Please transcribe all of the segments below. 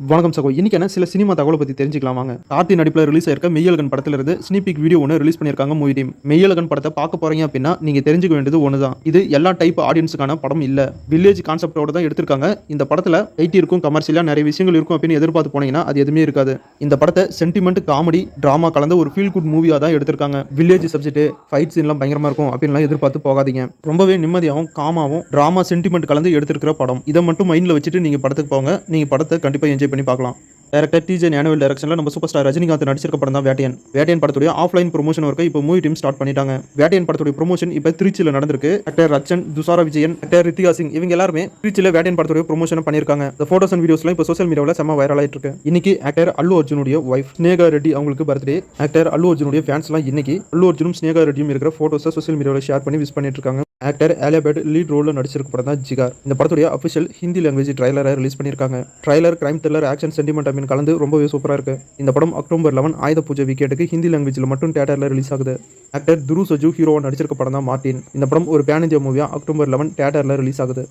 வணக்கம் சகோ. இன்னைக்கான சில சினிமா தகவலை பத்தி தெரிஞ்சுக்கலாம் வாங்க. கார்த்தி நடிப்புல ரிலீஸ் ஆயிருக்க மெய்யழகன் படத்துல இருந்து ஸ்னீபிக் வீடியோ ஒன்று ரிலீஸ் பண்ணிருக்காங்க மூவி டீம். மெய்யழகன் படத்தை பார்க்க போறீங்க அப்படின்னா நீங்க தெரிஞ்சுக்க வேண்டியது ஒண்ணுதான். இது எல்லா டைப் ஆடியன்ஸுக்கான படம் இல்ல. வில்லேஜ் கான்செப்டோட தான் எடுத்திருக்காங்க. இந்த படத்துல ஐடி இருக்கும், கமர்ஷியலா நிறைய விஷயங்கள் இருக்கும் அப்படின்னு எதிர்பார்த்து போனீங்கன்னா அது எதுவுமே இருக்காது. இந்த படத்தை சென்டிமெண்ட், காமெடி, டிராமா கலந்த ஒரு ஃபீல் குட் மூவியா தான் எடுத்திருக்காங்க. வில்லேஜ் சப்ஜெக்ட், ஃபைட் சீன்லாம் பயங்கரமா இருக்கும் அப்படின்லாம் எதிர்பார்த்து போகாதீங்க. ரொம்பவே நிம்மதியாகவும் காமாவும் டிராமா சென்டிமெண்ட் கலந்து எடுத்திருக்கிற படம். இதை மட்டும் மைண்ட்ல வச்சுட்டு நீங்க படத்துக்கு போங்க. நீங்க படத்தை கண்டிப்பா என்ஜாய் பண்ணி பார்க்கலாம். டைரக்டர் டிஜே ஞானவேல் டைரக்ஷன்ல நம்ம சூப்பர் ஸ்டார் ரஜினிகாந்த் நடிச்சிருக்க படம் தான் வேட்டையன். வேட்டையன் படத்துடைய ஆஃப்லைன் ப்ரொமோஷன் ஒர்க்கை இப்போ மூவி டீம் ஸ்டார்ட் பண்ணிட்டாங்க. வேட்டையன் படத்துடைய ப்ரொமோஷன் இப்போ திருச்சியில் நடந்திருக்கு. ஆக்டர் ரச்சன், துஷாரா விஜயன், ஆக்டர் ரித்திகா சிங் இவங்க எல்லாருமே திருச்சியில் வேட்டையன் படத்துடைய ப்ரொமோஷன் பண்ணியிருக்காங்க. இந்த போட்டோஸ் அண்ட் வீடியோஸ்லாம் இப்போ சோஷியல் மீடியாவில் செம்ம வைரல் ஆயிட்டு இருக்கு. இன்னைக்கு ஆக்டர் அல்லு அர்ஜுனுடைய ஒய்ஃப் ஸ்னேகா ரெட்டி அவங்களுக்கு பர்த்டே. ஆக்டர் அல்லு அர்ஜுனுடைய ஃபேன்ஸ்லாம் இன்னைக்கு அல்லு அர்ஜுனும் ஸ்னேகா ரெட்டியும் இருக்கிற போட்டோஸை சோஷியல் மீடியாவில் ஷேர் பண்ணி விஷ் பண்ணிட்டு இருக்காங்க. ஆக்டர் ஆலியா பட் லீட் ரோலில் நடிச்சிருக்க படம் தான் ஜிகார். இந்த படத்துடைய அஃபிஷியல் ஹிந்தி லாங்குவேஜ் ட்ரைலரை ரிலீஸ் பண்ணியிருக்காங்க. Trailer crime thriller, action, sentiment அப்படின்னு கலந்து ரொம்பவே சூப்பராக இருக்கு. இந்த படம் அக்டோபர் 11 ஆயுத பூஜை வீக்கெண்டுக்கு ஹிந்தி லாங்குவேஜில் மட்டும் தியேட்டரில் ரிலீஸ் ஆகுது. ஆக்டர் துரு சஜு ஹீரோவா நடிச்சிருக்க படம் தான் மார்டின். இந்த படம் ஒரு பேன் இந்தியா மூவியா அக்டோபர் 11 தியேட்டரில் ரிலீஸ் ஆகுது.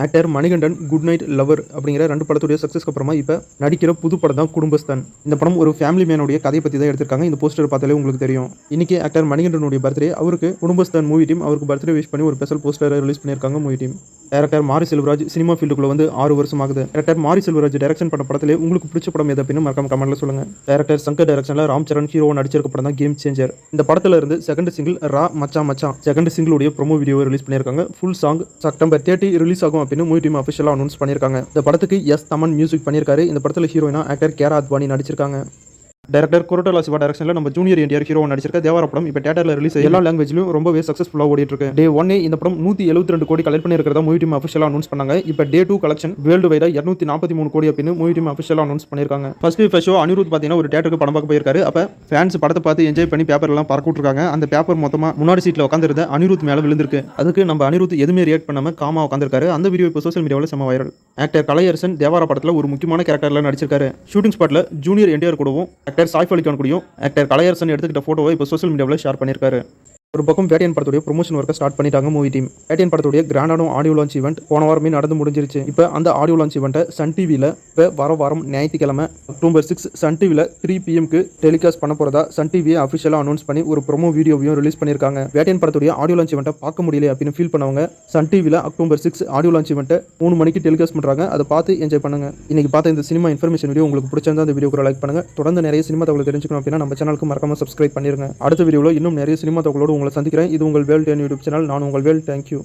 Actor Manikandan Good Night Lover அப்படிங்கிற 2 படத்துடைய சக்ஸஸ்க்கு அப்புறமா இப்போ நடிக்கிற புது படம் தான் குடும்பஸ்தான். இந்த படம் ஒரு ஃபேமிலி மேனுடைய கதையை பற்றி தான் எடுத்திருக்காங்க. இந்த போஸ்டர் பார்த்தாலே உங்களுக்கு தெரியும். இன்னைக்கு ஆக்டர் மணிகண்டனுடைய பர்த்டே. அவருக்கு குடும்பஸ்தான் மூவி டீம் அவருக்கு பர்த்டே விஷ் பண்ணி ஒரு ஸ்பெஷல் போஸ்டரை ரிலீஸ் பண்ணியிருக்காங்க மூவி டீம். டைரக்டர் மாரி செல்வராஜ் சினிமா ஃபீல்டுக்குள்ள வந்து 6 வருஷம் ஆகுது. டைரக்டர் மாரி செல்வராஜ் டைரக்ஷன் பண்ண படத்திலே உங்களுக்கு பிடிச்ச படம் எது அப்படின்னு மறக்காம கமெண்ட்ல சொல்லுங்க. டைரக்டர் சங்கர் டைரக்ஷன்ல ராம் சரண் ஹீரோவா நடிச்சிருக்க படம் தான் கேம் சேஞ்சர். இந்த படத்துல இருந்து செகண்ட் சிங்கிள் ரா மச்சான் மச்சான் செகண்ட் சிங்கிளுடைய ப்ரோமோ வீடியோவை ரிலீஸ் பண்ணியிருக்காங்க. ஃபுல் சாங் செப்டம்பர் 30 ரிலீஸ் ஆகும் அப்படின்னு மூவி டீம் அஃபிஷியலா அனௌன்ஸ் பண்ணியிருக்காங்க. இந்த படத்துக்கு எஸ் தமன் மியூசிக் பண்ணியிருக்காரு. இந்த படத்துல ஹீரோயினா ஆக்டர் கேரா அத்வானி நடிச்சிருக்காங்க. டைரக்டர் கொரட்டலா சிவா டைரக்ஷன்ல நம்ம ஜூனியர் என்டிஆர் ஹீரோ நடிச்சிருக்க தேவார படம் இப்போ தியேட்டர்ல ரிலீஸ் எல்லா லாங்குவேஜ்லயும் ரொம்பவே சக்சஸ்ஃபுல்லா ஓடிட்டு இருக்கு. டே 1 இந்த படம் 172 கோடி கலெக்ட் பண்ணிருக்கிறதா மூவி டீம் அஃபிஷியலா அனௌன்ஸ் பண்ணாங்க. இப்போ டே 2 கலெக்ஷன் வேர்ல்டு வைடா 243 கோடி அப்படின்னு மூவி டீம் அஃபிஷியலா அனௌன்ஸ் பண்ணிருக்காங்க. ஃபர்ஸ்ட் ஷோ அனிருத் பாத்தீங்கன்னா ஒரு தியேட்டருக்கு படம் பார்க்க போயிருக்காரு. அப்ப ஃபேன்ஸ் படத்தை பார்த்து என்ஜாய் பண்ணி பேப்பர் எல்லாம் பறக்க விட்டுருக்காங்க. அந்த பேப்பர் மொத்தமா முன்னாடி சீட்ல உட்காந்துருந்த அனிருத் மேல விழுந்திருக்கு. அதுக்கு நம்ம அனிருத் எதுவுமே ரியாக்ட் பண்ணாம காமா உட்காந்துருக்காரு. அந்த வீடியோ இப்போ சோஷியல் மீடியாவில் செம வைரல். ஆக்டர் கலையரசன் தேவாரா படத்துல ஒரு முக்கியமான கேரக்டர்ல நடிச்சிருக்காரு. ஷூட்டிங் ஸ்பாட்ல ஜூனியர் என்டிஆர் கூடவும் ஆக்டர் சாய்ஃப் அலி கான் கூடயும் ஆக்டர் கலையரசன் எடுத்துக்கிட்ட போட்டோவை இப்போ சோஷியல் மீடியாவில் ஷேர் பண்ணியிருக்காரு. ஒரு பக்கம் வேட்டையன் படத்துடைய ப்ரொமோஷன் ஒர்க்கை ஸ்டார்ட் பண்ணிட்டாங்க மூவி டீம். வேட்டையன் படத்துடைய கிராண்டான ஆடியோ லான்ச் ஈவெண்ட் போன வாரமே நடந்து முடிஞ்சிருச்சு. இப்போ அந்த ஆடியோ லான்ச் ஈவெண்ட்டை சன் டிவியில் இப்போ வாரம் ஞாயிற்றுக்கிழமை அக்டோபர் 6 சன் டிவியில் 3 PM டெலிகாஸ்ட் பண்ண போறதா சன் டிவியை அஃபிஷியலாக அனௌன்ஸ் பண்ணி ஒரு ப்ரோமோ வீடியோவையும் ரிலீஸ் பண்ணியிருக்காங்க. வேட்டையன் படத்துடைய ஆடியோ லான்ச் ஈவெண்ட்டை பார்க்க முடியல அப்படின்னு ஃபீல் பண்ணவங்க சன் டிவியில் அக்டோபர் 6 ஆடியோ லான்ச் ஈவெண்ட்டை 3 மணிக்கு டெலிகாஸ்ட் பண்ணுறாங்க. அதை பார்த்து என்ஜாய் பண்ணுங்க. இன்னைக்கு பார்த்த இந்த சினிமா இன்ஃபர்மேஷன் வீடியோ உங்களுக்கு பிடிச்சிருந்தா அந்த வீடியோக்கு லைக் பண்ணுங்க. தொடர்ந்து நிறைய சினிமா தகவல் தெரிஞ்சுக்கணும் அப்படின்னா நம்ம சேனலுக்கு மறக்காம சப்ஸ்கிரைப் பண்ணிருங்க. அடுத்த வீடியோவில் இன்னும் நிறைய சினிமா தகவலோடு உங்களை சந்திக்கிறேன். இது உங்கள் வேல் 10 யூடியூப் சேனல். நான் உங்கள் வேல். தேங்க்யூ.